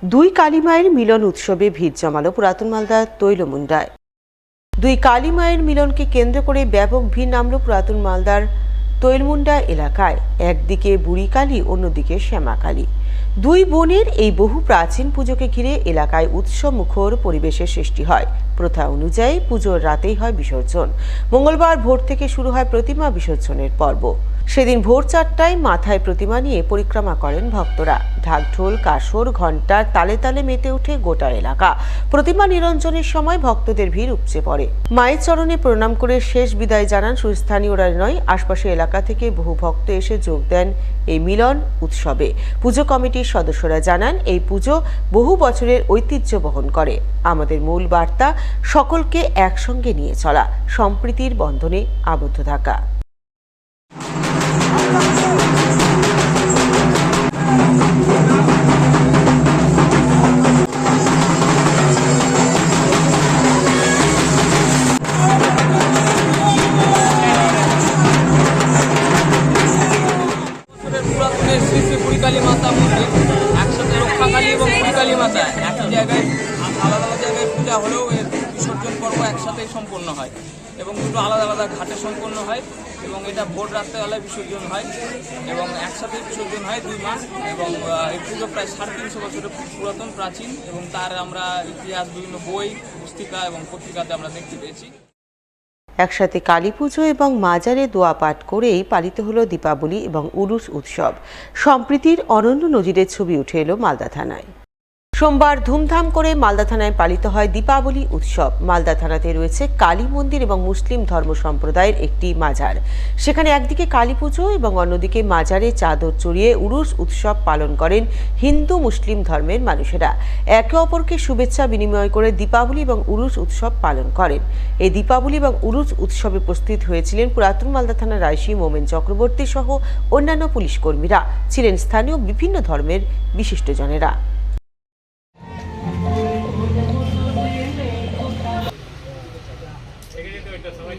দুই কালী মায়ের মিলন উৎসবে ভিড় জমালো পুরাতন মালদার তৈলমুন্ডায়। দুই কালী মায়ের মিলনকে কেন্দ্র করে ব্যাপক ভিড় নামল পুরাতন মালদার তৈলমুন্ডা এলাকায়। একদিকে বুড়ি কালী, অন্যদিকে শ্যামা কালী। দুই বোনের এই বহু প্রাচীন পুজোকে ঘিরে এলাকায় উৎসব মুখর পরিবেশের সৃষ্টি হয়। প্রথা অনুযায়ী পুজোর রাতেই হয় বিসর্জন। মঙ্গলবার ভোর থেকে শুরু হয় প্রতিমা বিসর্জনের পর্ব। সেদিন ভোর 4টায় মাথায় প্রতিমা নিয়ে পরিক্রমা করেন ভক্তরা। ঢাকঢোল, কাসর, ঘণ্টার তালে তালে মেতে ওঠে গোটা এলাকা। প্রতিমা নিরঞ্জনের সময় ভক্তদের ভিড় উপচে পড়ে। মায়ের চরণে প্রণাম করে শেষ বিদায় জানান স্থানীয়রা নয়, আশপাশের এলাকা থেকে বহু ভক্ত এসে যোগ দেন এই মিলন উৎসবে। পুজো কমিটির সদস্যরা জানান, এই পুজো বহু বছরের ঐতিহ্য বহন করে। আমাদের মূল বার্তা সকলকে একসঙ্গে নিয়ে চলা, সম্প্রীতির বন্ধনে আবদ্ধ থাকা। কালী মাতা মন্দির একসাথে রক্ষাকালী এবং বুড়িকালী মাতা একই জায়গায় আলাদা আলাদা জায়গায় পূজা হলেও এর বিসর্জন পর্ব একসাথেই সম্পন্ন হয় এবং দুটো আলাদা আলাদা ঘাটে সম্পন্ন হয় এবং এটা ভোর রাত্রেবেলায় বিসর্জন হয় এবং একসাথেই বিসর্জন হয় 2 মাস। এবং এই পুজো প্রায় 350 বছরের পুরাতন, প্রাচীন এবং তার আমরা ইতিহাস বিভিন্ন বই, পুস্তিকা এবং পত্রিকাতে আমরা দেখতে পেয়েছি। একসাথে কালী পুজো এবং মাজারে দোয়া পাঠ করেই পালিত হলো দীপাবলি এবং উরুস উৎসব। সম্প্রীতির অনন্য নজিরের ছবি উঠে এলো মালদা থানায়। সোমবার ধুমধাম করে মালদা থানায় পালিত হয় দীপাবলি উৎসব। মালদা থানাতে রয়েছে কালী মন্দির এবং মুসলিম ধর্ম সম্প্রদায়ের একটি মাজার। সেখানে একদিকে কালী পুজো এবং অন্যদিকে মাজারে চাদর চড়িয়ে উরুস উৎসব পালন করেন হিন্দু মুসলিম ধর্মের মানুষেরা। একে অপরকে শুভেচ্ছা বিনিময় করে দীপাবলি এবং উরুস উৎসব পালন করেন। এই দীপাবলি এবং উরুস উৎসবে উপস্থিত হয়েছিলেন পুরাতন মালদা থানার আইসি মোমেন চক্রবর্তী সহ অন্যান্য পুলিশ কর্মীরা। ছিলেন স্থানীয় বিভিন্ন ধর্মের বিশিষ্টজনেরা। সবাই